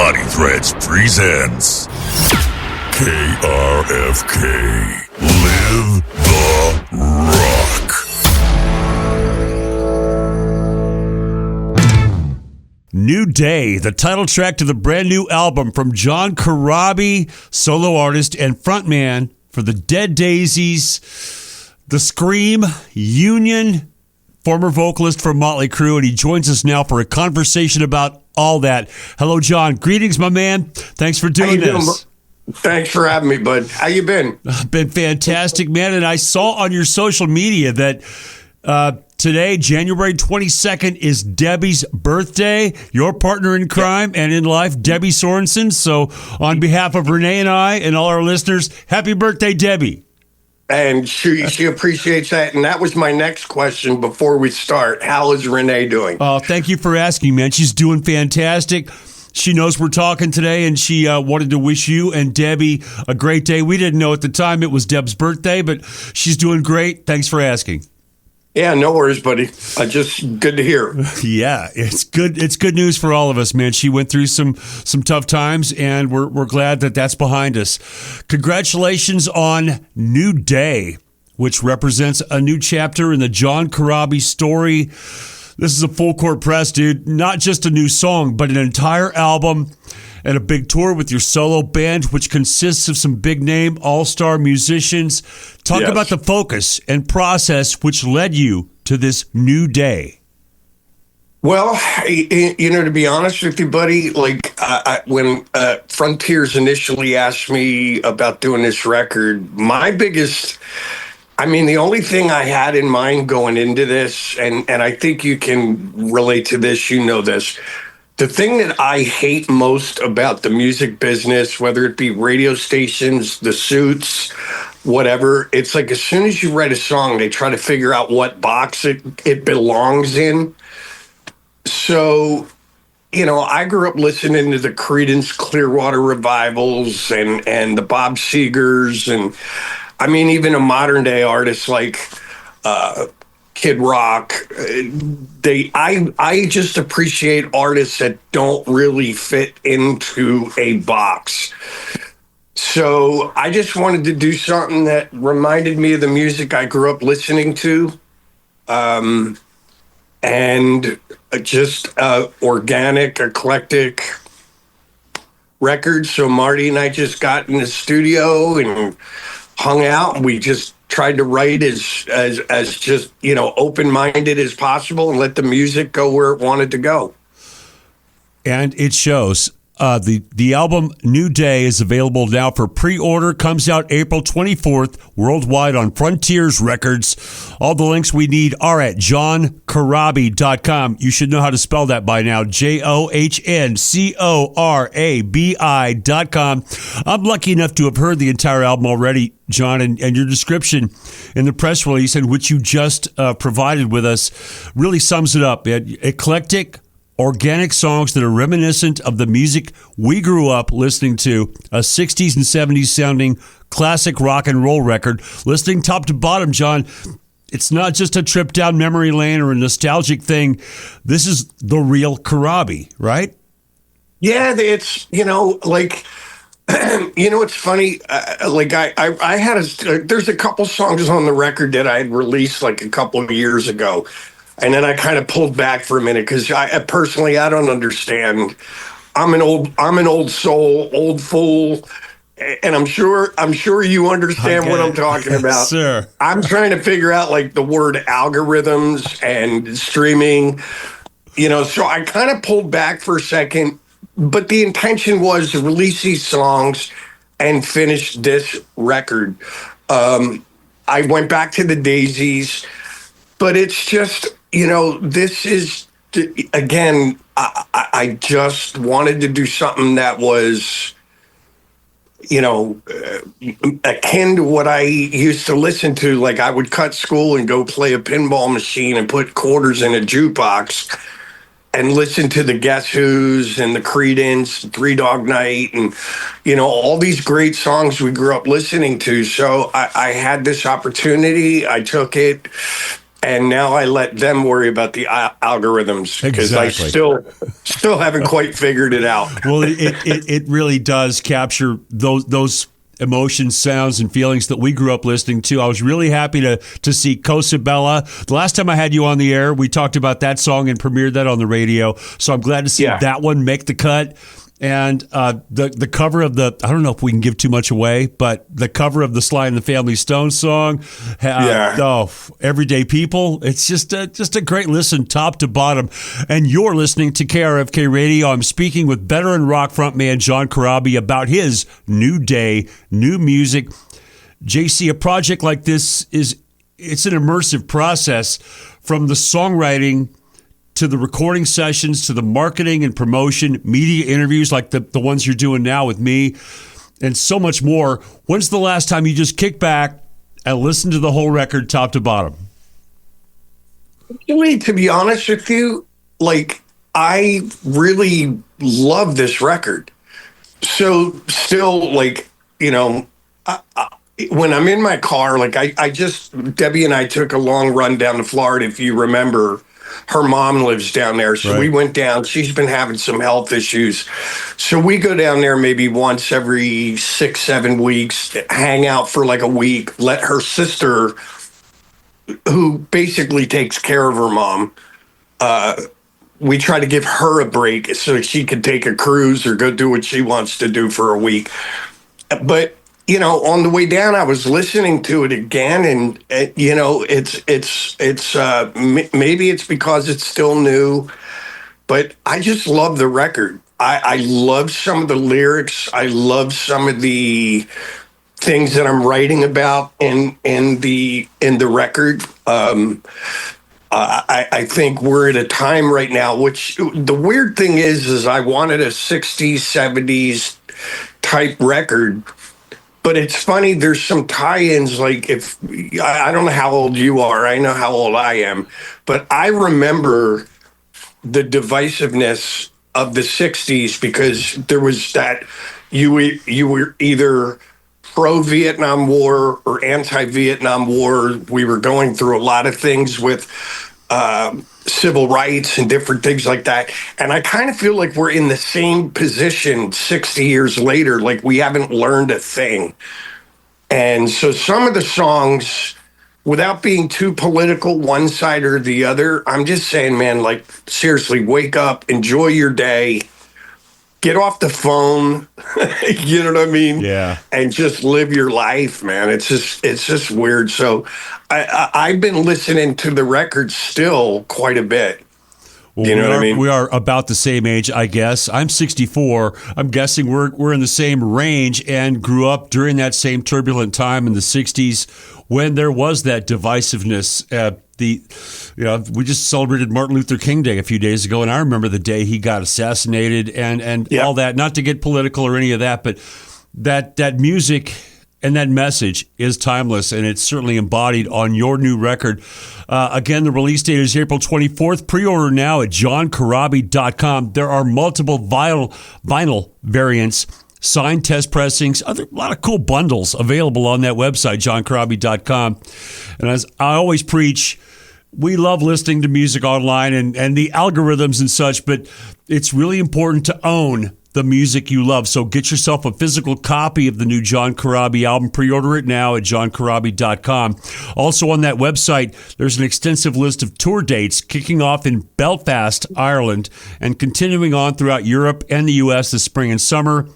Body Threads presents KRFK. Live the Rock. New Day, the title track to the brand new album from John Corabi, solo artist and frontman for the Dead Daisies, The Scream, Union, former vocalist for Motley Crue, and he joins us now for a conversation about all that. Hello, John. Greetings, my man. Thanks for doing this. Thanks for having me, bud. How you been? Been fantastic, man. And I saw on your social media that today, January 22nd, is Debbie's birthday. Your partner in crime and in life, Debbie Sorensen. So on behalf of Renee and I and all our listeners, happy birthday, Debbie. And she appreciates that. And that was my next question before we start. How is Renee doing? Oh, thank you for asking, man. She's doing fantastic. She knows we're talking today, and she wanted to wish you and Debbie a great day. We didn't know at the time it was Deb's birthday, but she's doing great. Thanks for asking. Yeah, no worries, buddy. Just good to hear. Yeah, it's good. It's good news for all of us, man. She went through some tough times, and we're glad that that's behind us. Congratulations on New Day, which represents a new chapter in the John Corabi story. This is a full court press, dude. Not just a new song, but an entire album and a big tour with your solo band, which consists of some big-name all-star musicians. Talk about the focus and process which led you to this New Day. Well, to be honest with you, buddy, when Frontiers initially asked me about doing this record, the only thing I had in mind going into this, and I think you can relate to this, you know this, the thing that I hate most about the music business, whether it be radio stations, the suits, whatever, it's like as soon as you write a song, they try to figure out what box it belongs in. So, I grew up listening to the Creedence Clearwater Revivals and the Bob Segers, and even a modern day artist like Kid Rock. I just appreciate artists that don't really fit into a box. So I just wanted to do something that reminded me of the music I grew up listening to, and just organic, eclectic records. So Marty and I just got in the studio and hung out, and we just tried to write as just, open-minded as possible and let the music go where it wanted to go. And it shows. The album New Day is available now for pre-order. Comes out April 24th worldwide on Frontiers Records. All the links we need are at johncorabi.com. You should know how to spell that by now. JOHNCORABI.com. I'm lucky enough to have heard the entire album already, John, and your description in the press release, in which you just provided with us, really sums it up. Eclectic, organic songs that are reminiscent of the music we grew up listening to, a 60s and 70s sounding classic rock and roll record. Listening top to bottom, John, it's not just a trip down memory lane or a nostalgic thing. This is the real Corabi, right? Yeah, it's, it's funny. I had there's a couple songs on the record that I had released a couple of years ago. And then I kind of pulled back for a minute because I don't understand. I'm an old soul, old fool, and I'm sure you understand what I'm talking about. Sure. I'm trying to figure out the word algorithms and streaming, So I kind of pulled back for a second, but the intention was to release these songs and finish this record. I went back to the Daisies, but it's just. This is, again, I just wanted to do something that was, akin to what I used to listen to. Like I would cut school and go play a pinball machine and put quarters in a jukebox and listen to the Guess Who's and the Creedence, Three Dog Night, and, all these great songs we grew up listening to. So I had this opportunity. I took it. and now I let them worry about the algorithms because Exactly. I still haven't quite figured it out. Well, it really does capture those emotions, sounds, and feelings that we grew up listening to. I was really happy to see Cosabella. The last time I had you on the air, we talked about that song and premiered that on the radio. So I'm glad to see that one make the cut. And the cover of I don't know if we can give too much away, but the cover of the Sly and the Family Stone song, Everyday People, it's just a great listen top to bottom. And you're listening to KRFK Radio. I'm speaking with veteran rock frontman John Corabi about his new day, new music. JC, a project like this it's an immersive process from the songwriting to the recording sessions, to the marketing and promotion, media interviews like the ones you're doing now with me, and so much more. When's the last time you just kicked back and listened to the whole record top to bottom? Really, to be honest with you, like, I really love this record. So still, like, you know, when I'm in my car, like Debbie and I took a long run down to Florida, if you remember. Her mom lives down there. So we went down. She's been having some health issues. So we go down there maybe once every 6-7 weeks, hang out for like a week, let her sister, who basically takes care of her mom, we try to give her a break so she can take a cruise or go do what she wants to do for a week. But you know, on the way down, I was listening to it again, and you know, it's maybe it's because it's still new, but I just love the record. I love some of the lyrics. I love some of the things that I'm writing about in the record. I think we're at a time right now, which the weird thing is I wanted a 60s, 70s type record. But it's funny, there's some tie-ins, like I don't know how old you are, I know how old I am, but I remember the divisiveness of the 60s because there was that, you were either pro-Vietnam War or anti-Vietnam War. We were going through a lot of things with civil rights and different things like that. And I kind of feel like we're in the same position 60 years later, like we haven't learned a thing. And so some of the songs, without being too political, one side or the other, I'm just saying, man, like, seriously, wake up, enjoy your day, get off the phone, you know what I mean? Yeah. And just live your life, man. It's just weird. So I've been listening to the record still quite a bit. Well, you know what I mean? We are about the same age, I guess. I'm 64. I'm guessing we're in the same range and grew up during that same turbulent time in the 60s when there was that divisiveness. We just celebrated Martin Luther King Day a few days ago, and I remember the day he got assassinated and all that. Not to get political or any of that, but that music and that message is timeless, and it's certainly embodied on your new record. Again, the release date is April 24th. Pre-order now at johncorabi.com. There are multiple vinyl variants, signed test pressings, a lot of cool bundles available on that website, johncorabi.com. And as I always preach, we love listening to music online and the algorithms and such, but it's really important to own the music you love. So get yourself a physical copy of the new John Corabi album. Pre-order it now at johncorabi.com. Also on that website, there's an extensive list of tour dates kicking off in Belfast, Ireland, and continuing on throughout Europe and the U.S. this spring and summer.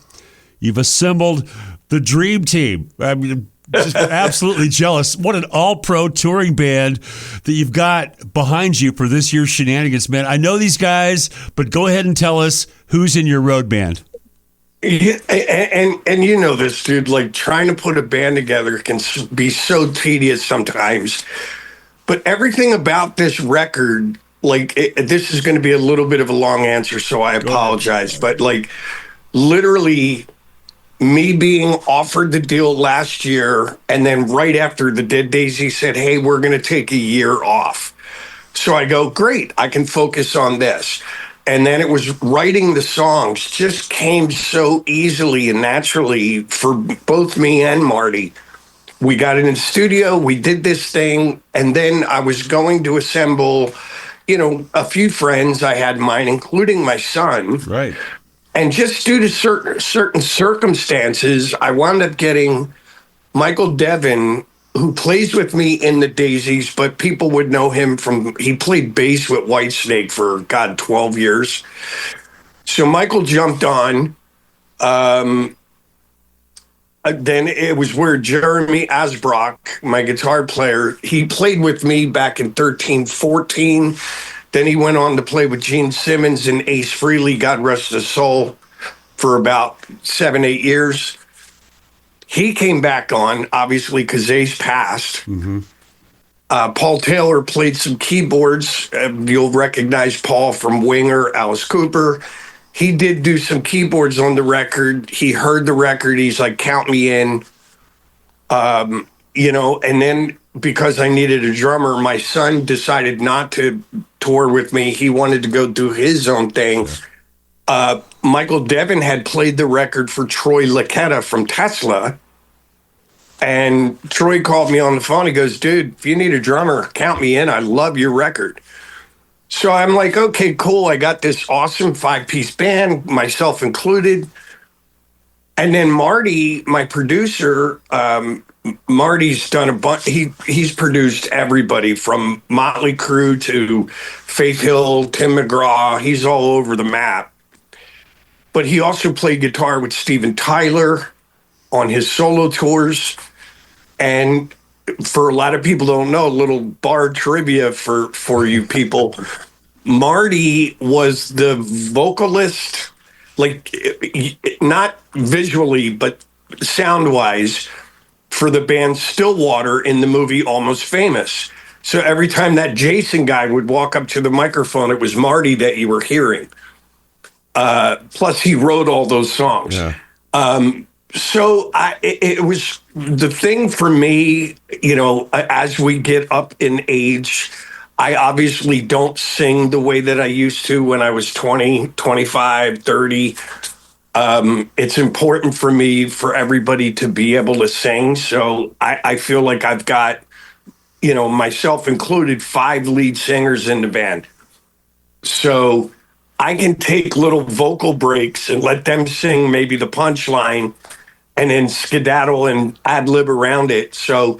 You've assembled the dream team. I mean, just absolutely jealous. What an all-pro touring band that you've got behind you for this year's shenanigans, man. I know these guys, but go ahead and tell us who's in your road band. Yeah, and you know this, dude, like trying to put a band together can be so tedious sometimes. But everything about this record, like this is going to be a little bit of a long answer, so I apologize. But like literally me being offered the deal last year, and then right after the Dead Daisy said, hey, we're going to take a year off. So I go, great, I can focus on this. And then it was writing the songs just came so easily and naturally for both me and Marty. We got it in the studio. We did this thing. And then I was going to assemble, a few friends I had in mind, including my son. Right. And just due to certain circumstances, I wound up getting Michael Devin, who plays with me in the Daisies, but people would know him he played bass with Whitesnake for, 12 years. So Michael jumped on. Then it was where Jeremy Asbrock, my guitar player, he played with me back in 13, 14. Then he went on to play with Gene Simmons and Ace Frehley, God rest his soul, for about 7, 8 years. He came back on, obviously, because Ace passed. Mm-hmm. Paul Taylor played some keyboards. You'll recognize Paul from Winger, Alice Cooper. He did do some keyboards on the record. He heard the record. He's like, count me in. And then because I needed a drummer, my son decided not to tour with me. He wanted to go do his own thing. Michael Devin had played the record for Troy Laketta from Tesla. And Troy called me on the phone. He goes, dude, if you need a drummer, count me in. I love your record. So I'm like, okay, cool. I got this awesome 5-piece band, myself included. And then Marty, my producer, Marty's done a bunch. He's produced everybody from Motley Crue to Faith Hill, Tim McGraw. He's all over the map. But he also played guitar with Steven Tyler on his solo tours. And for a lot of people don't know, a little bar trivia for you people. Marty was the vocalist, like not visually, but sound-wise, for the band Stillwater in the movie Almost Famous. So every time that Jason guy would walk up to the microphone, it was Marty that you were hearing. Plus, he wrote all those songs. Yeah. So it was the thing for me, as we get up in age, I obviously don't sing the way that I used to when I was 20, 25, 30. It's important for me, for everybody to be able to sing. So I feel like I've got, myself included, 5 lead singers in the band. So I can take little vocal breaks and let them sing maybe the punchline and then skedaddle and ad lib around it. So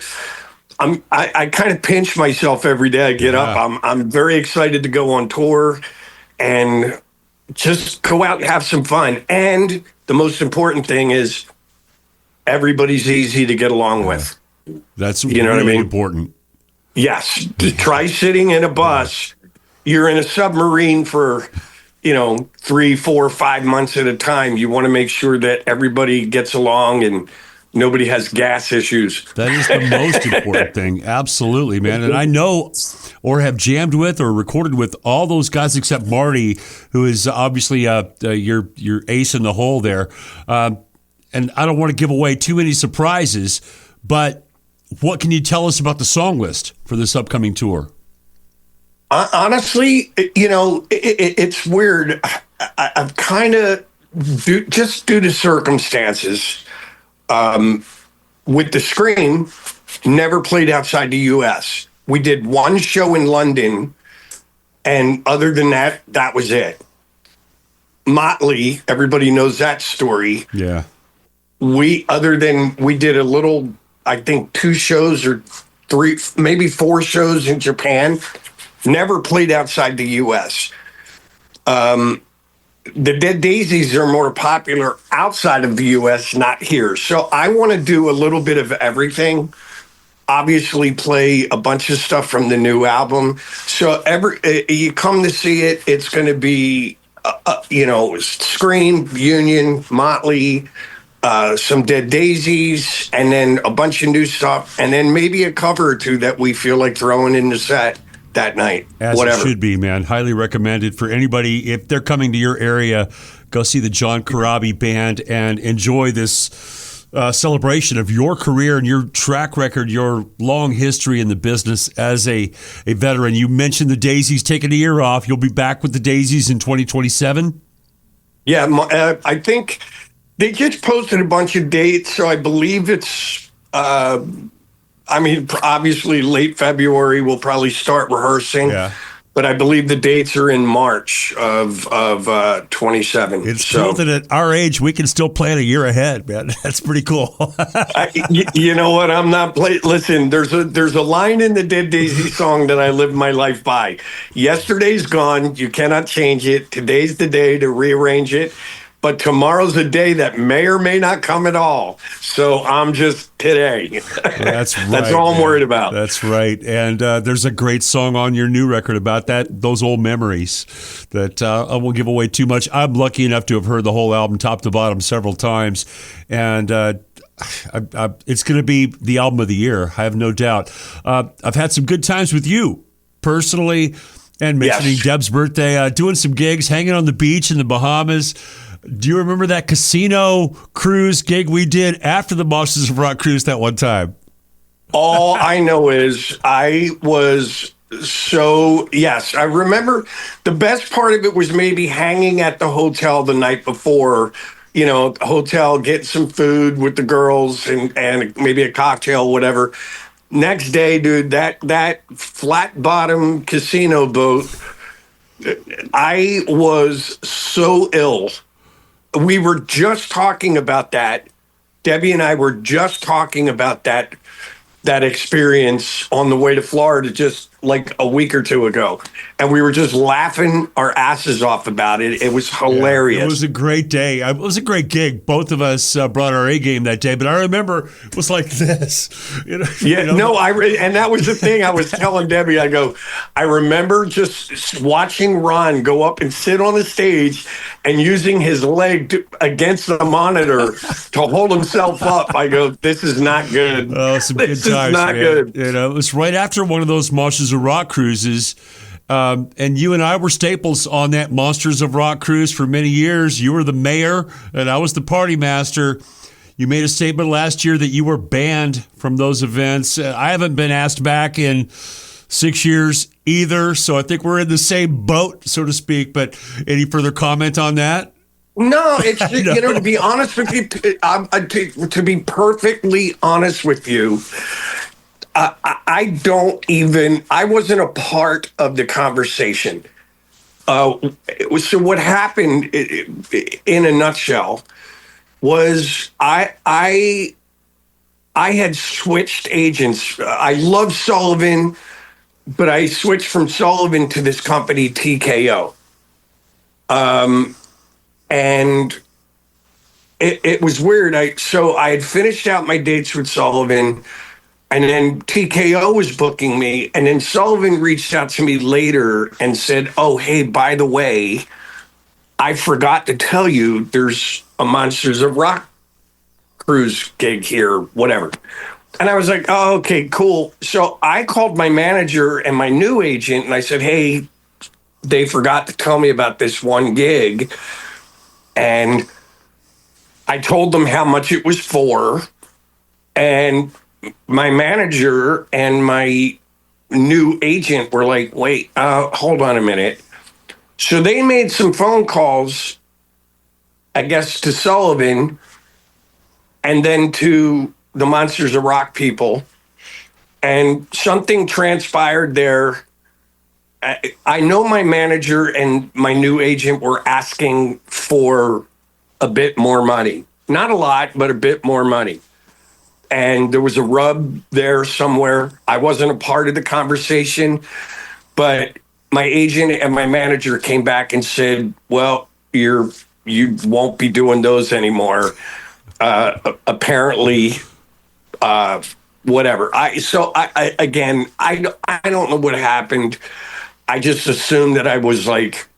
I kind of pinch myself every day I get up. I'm very excited to go on tour and just go out and have some fun. And the most important thing is everybody's easy to get along with. That's really what I mean? Important. Yes. Try sitting in a bus. You're in a submarine for 3, 4, 5 months at a time. You want to make sure that everybody gets along and nobody has gas issues. That is the most important thing. Absolutely, man. And I know or have jammed with or recorded with all those guys except Marty, who is obviously your ace in the hole there. And I don't want to give away too many surprises, but what can you tell us about the song list for this upcoming tour? Honestly, it's weird. I've kind of, just due to circumstances, with the Scream, never played outside the U.S. We did one show in London, and other than that, that was it. Motley, everybody knows that story. Yeah. We did a little, I think 2 shows or 3, maybe 4 shows in Japan. Never played outside the U.S. The Dead Daisies are more popular outside of the U.S., not here. So I want to do a little bit of everything. Obviously, play a bunch of stuff from the new album. So you come to see it, it's going to be, Scream, Union, Motley, some Dead Daisies, and then a bunch of new stuff, and then maybe a cover or 2 that we feel like throwing in the set that night. As whatever. It should be, man. Highly recommended for anybody. If they're coming to your area, go see the John Corabi Band and enjoy this celebration of your career and your track record, your long history in the business as a veteran. You mentioned the Daisies taking a year off. You'll be back with the Daisies in 2027? Yeah, I think they just posted a bunch of dates, so I believe it's I mean, obviously, late February, we'll probably start rehearsing. Yeah. But I believe the dates are in March of 27. It's cool that at our age we can still plan a year ahead, man. That's pretty cool. You know what? I'm not playing. Listen, there's a line in the Dead Daisy song that I live my life by. Yesterday's gone. You cannot change it. Today's the day to rearrange it. But tomorrow's a day that may or may not come at all. So I'm just today. That's right. That's all I'm worried about. That's right. And there's a great song on your new record about that, those old memories that I won't give away too much. I'm lucky enough to have heard the whole album top to bottom several times. And it's going to be the album of the year. I have no doubt. I've had some good times with you personally and mentioning Deb's birthday, doing some gigs, hanging on the beach in the Bahamas. Do you remember that casino cruise gig we did after the Monsters of Rock cruise that one time? All I know is I was yes, I remember the best part of it was maybe hanging at the hotel the night before, hotel, get some food with the girls and maybe a cocktail, whatever. Next day, dude, that flat bottom casino boat, I was so ill. We were just talking about that. Debbie and I were just talking about that experience on the way to Florida just like a week or two ago. And we were just laughing our asses off about it. It was hilarious. Yeah, it was a great day. It was a great gig. Both of us brought our A game that day, but I remember it was like this. And that was the thing I was telling Debbie. I go, I remember just watching Ron go up and sit on the stage and using his leg against the monitor to hold himself up. I go, this is not good. Oh, some good times, is not man. good. It was right after one of those Monsters of Rock cruises. And you and I were staples on that Monsters of Rock cruise for many years. You were the mayor and I was the party master. You made a statement last year that you were banned from those events. I haven't been asked back in 6 years either. So I think we're in the same boat, so to speak. But any further comment on that? No, it's to be honest with you, to be perfectly honest with you, I wasn't a part of the conversation. So what happened in a nutshell was I had switched agents. I love Sullivan, but I switched from Sullivan to this company, TKO. And it was weird. I had finished out my dates with Sullivan, and then TKO was booking me, and then Sullivan reached out to me later and said, oh, hey, by the way, I forgot to tell you there's a Monsters of Rock cruise gig here, whatever. And I was like, oh, okay, cool. So I called my manager and my new agent, and I said, hey, they forgot to tell me about this one gig. And I told them how much it was for. And my manager and my new agent were like, wait, hold on a minute. So they made some phone calls, I guess, to Sullivan and then to the Monsters of Rock people. And something transpired there. I know my manager and my new agent were asking for a bit more money. Not a lot, but a bit more money. And there was a rub there somewhere. I wasn't a part of the conversation, but my agent and my manager came back and said, well, you won't be doing those anymore. Apparently, whatever. I don't know what happened. I just assumed that I was like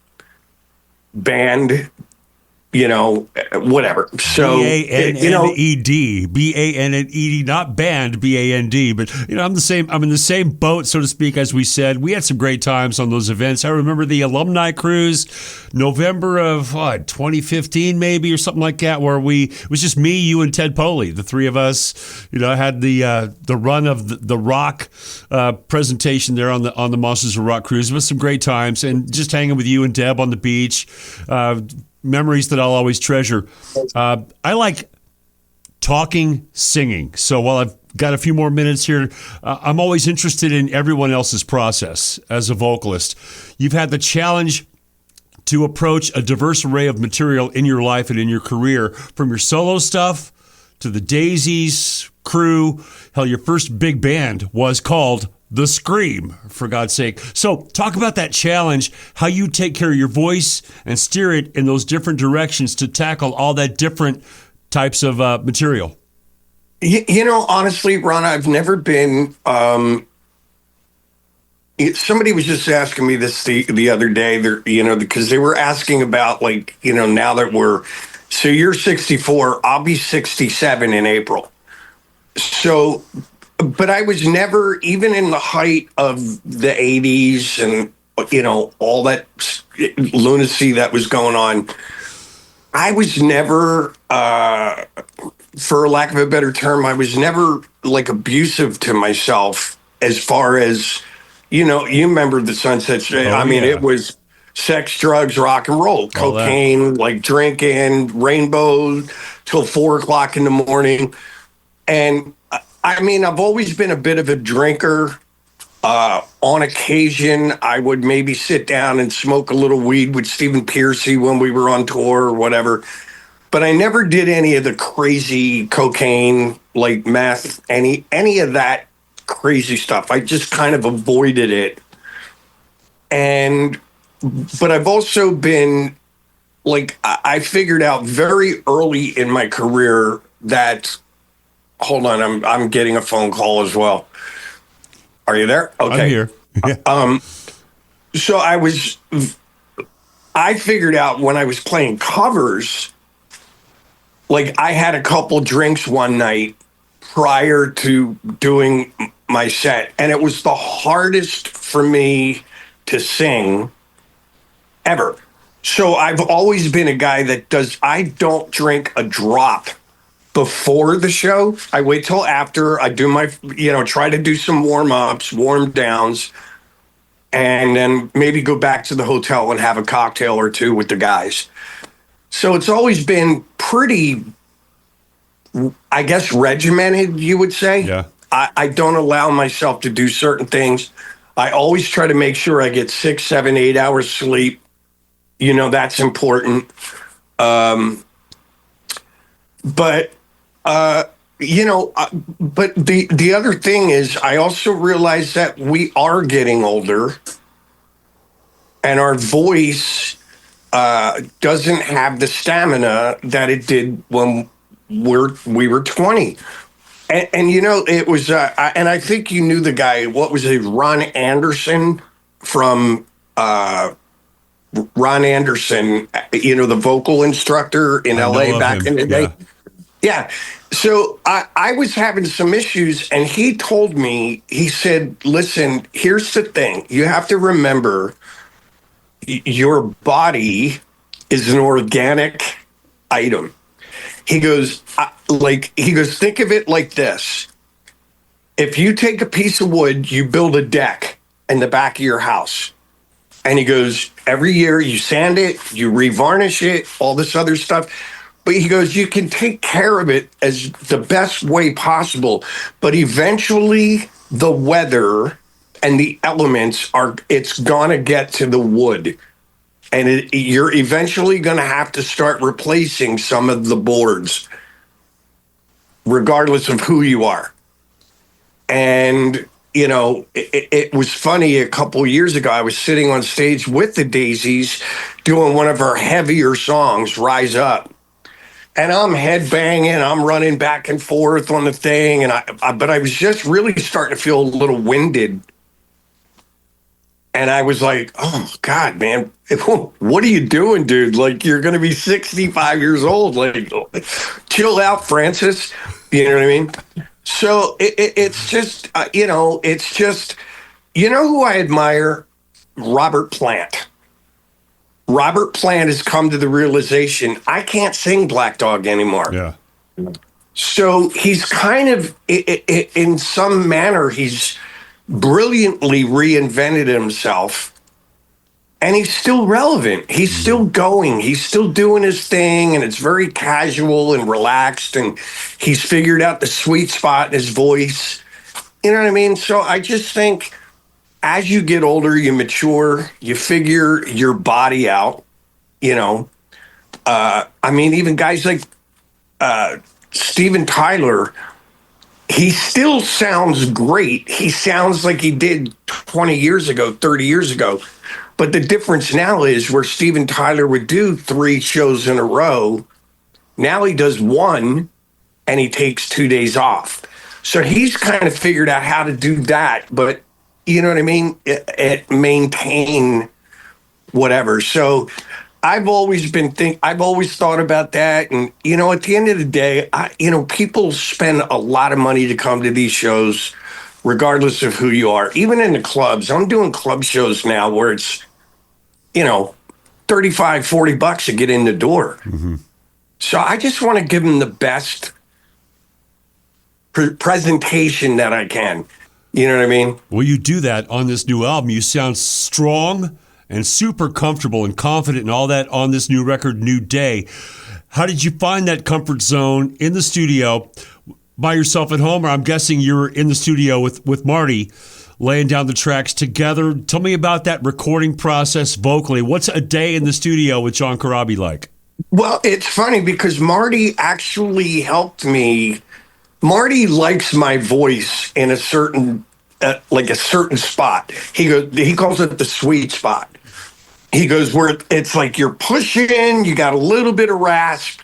banned, whatever. So, B-A-N-N-E-D, B-A-N-N-E-D, not banned, B-A-N-D, but I'm in the same boat, so to speak, as we said. We had some great times on those events. I remember the alumni cruise, November of 2015 maybe, or something like that, where it was just me, you, and Ted Poley, the three of us. I had the run of the rock presentation there on the Monsters of Rock cruise. It was some great times, and just hanging with you and Deb on the beach. Memories that I'll always treasure. I like talking, singing. So while I've got a few more minutes here, I'm always interested in everyone else's process as a vocalist. You've had the challenge to approach a diverse array of material in your life and in your career, from your solo stuff to the Daisies, Crew. Hell, your first big band was called The Scream, for God's sake. So talk about that challenge, how you take care of your voice and steer it in those different directions to tackle all that different types of material. You know, honestly, Ron, I've never been. Somebody was just asking me this the other day. Because they were asking about, like, now that so you're 64, I'll be 67 in April. So, but I was never, even in the height of the 80s and all that lunacy that was going on, I was never, for lack of a better term, I was never like abusive to myself as far as, you remember the Sunset Strip. It was sex, drugs, rock and roll, cocaine, like drinking, rainbow till 4:00 in the morning. And I've always been a bit of a drinker. On occasion, I would maybe sit down and smoke a little weed with Stephen Pearcy when we were on tour or whatever. But I never did any of the crazy cocaine, like meth, any of that crazy stuff. I just kind of avoided it. But I've also been, like, I figured out very early in my career that, hold on, I'm getting a phone call as well. Are you there? Okay. I'm here. Yeah. So I figured out when I was playing covers, like, I had a couple drinks one night prior to doing my set, and it was the hardest for me to sing ever. So I've always been a guy that I don't drink a drop before the show. I wait till after. I do my, try to do some warm-ups, warm-downs, and then maybe go back to the hotel and have a cocktail or two with the guys. So it's always been pretty, I guess, regimented, you would say. Yeah. I don't allow myself to do certain things. I always try to make sure I get 6, 7, 8 hours sleep. That's important. But the other thing is, I also realize that we are getting older and our voice doesn't have the stamina that it did when we were 20. And it was, and I think you knew the guy. What was it? Ron Anderson from Ron Anderson, the vocal instructor in LA back in the day. Yeah. So I was having some issues, and he told me, he said, listen, here's the thing. You have to remember your body is an organic item. He goes, think of it like this. If you take a piece of wood, you build a deck in the back of your house. And he goes, every year you sand it, you revarnish it, all this other stuff. But he goes, you can take care of it as the best way possible. But eventually the weather and the elements it's going to get to the wood. And you're eventually going to have to start replacing some of the boards, regardless of who you are. And, it was funny. A couple years ago, I was sitting on stage with the Daisies doing one of our heavier songs, Rise Up. And I'm headbanging, I'm running back and forth on the thing. But I was just really starting to feel a little winded. And I was like, oh, God, man, what are you doing, dude? Like, you're going to be 65 years old. Like, chill out, Francis. You know what I mean? So it's just, it's just, who I admire? Robert Plant. Robert Plant has come to the realization, I can't sing Black Dog anymore. Yeah. So he's kind of, in some manner, he's brilliantly reinvented himself and he's still relevant. He's still going. He's still doing his thing, and it's very casual and relaxed, and he's figured out the sweet spot in his voice. You know what I mean? So I just think as you get older, you mature, you figure your body out, you know. I mean, even guys like Steven Tyler, he still sounds great. He sounds like he did 20 years ago, 30 years ago. But the difference now is where Steven Tyler would do 3 shows in a row, now he does 1 and he takes 2 days off. So he's kind of figured out how to do that, but you know what I mean? It maintain whatever. So I've always thought about that. And, you know, at the end of the day, people spend a lot of money to come to these shows, regardless of who you are. Even in the clubs, I'm doing club shows now where it's, $35, $40 to get in the door. Mm-hmm. So I just want to give them the best presentation that I can. You know what I mean? Well, you do that on this new album. You sound strong and super comfortable and confident and all that on this new record, New Day. How did you find that comfort zone in the studio by yourself at home? Or I'm guessing you're in the studio with Marty laying down the tracks together. Tell me about that recording process vocally. What's a day in the studio with John Corabi like? Well, it's funny because Marty actually helped me. Marty likes my voice in a certain spot. He calls it the sweet spot. He goes where it's like you're pushing, you got a little bit of rasp,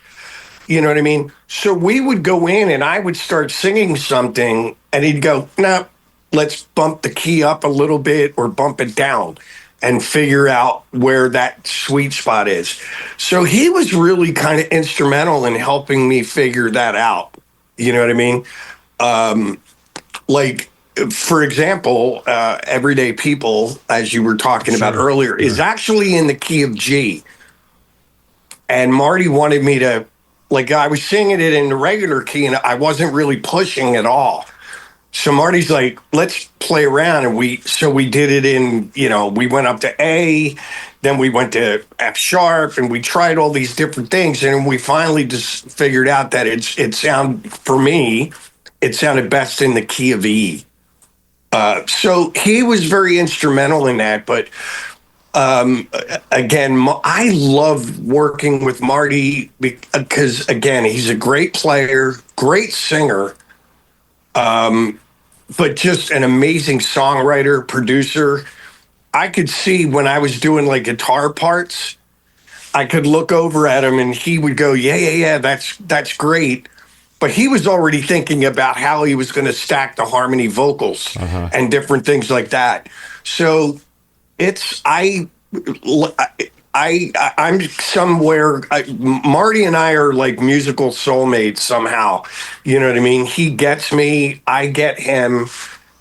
you know what I mean? So we would go in and I would start singing something and he'd go, no, let's bump the key up a little bit or bump it down and figure out where that sweet spot is. So he was really kind of instrumental in helping me figure that out. You know what I mean? For example, Everyday People, as you were talking about earlier, is actually in the key of G. And Marty wanted me to, I was singing it in the regular key and I wasn't really pushing at all. So Marty's like, let's play around. And we did it in, we went up to A, then we went to F sharp, and we tried all these different things. And we finally just figured out that it sounded best in the key of E. So he was very instrumental in that. But again, I love working with Marty because, again, he's a great player, great singer. But just an amazing songwriter, producer. I could see when I was doing guitar parts, I could look over at him and he would go, yeah, that's great. But he was already thinking about how he was going to stack the harmony vocals and different things like that. So I'm somewhere. Marty and I are like musical soulmates somehow. You know what I mean? He gets me, I get him,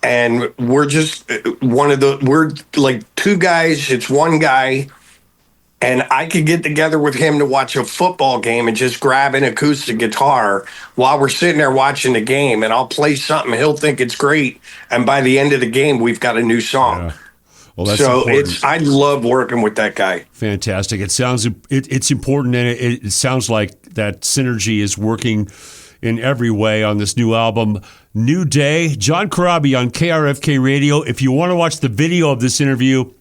and we're just we're like 2 guys. It's 1 guy, and I could get together with him to watch a football game and just grab an acoustic guitar while we're sitting there watching the game, and I'll play something. He'll think it's great, and by the end of the game, we've got a new song. Yeah. Well, that's so important. I love working with that guy. Fantastic. It sounds it's important, and it sounds like that synergy is working in every way on this new album, New Day. John Corabi on KRFK Radio. If you want to watch the video of this interview,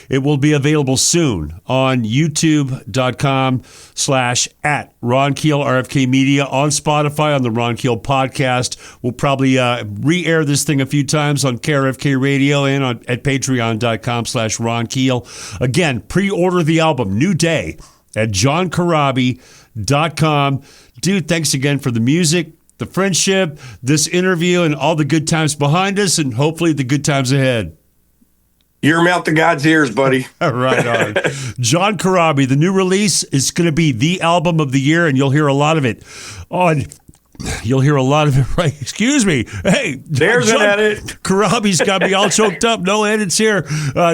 it will be available soon on youtube.com/@Ron Keel RFK Media, on Spotify, on the Ron Keel podcast. We'll probably re-air this thing a few times on KRFK Radio and at patreon.com/Ron Keel. Again, pre-order the album New Day at johncorabi.com. Dude, thanks again for the music, the friendship, this interview, and all the good times behind us, and hopefully the good times ahead. Your mouth to God's ears, buddy. Right on. John Corabi, the new release is going to be the album of the year, and you'll hear a lot of it right? Excuse me. Hey, there's an edit. Corabi's got me all choked up. No edits here.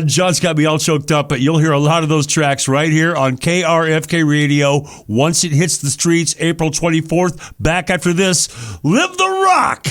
John's got me all choked up, but you'll hear a lot of those tracks right here on KRFK Radio once it hits the streets April 24th. Back after this. Live the rock!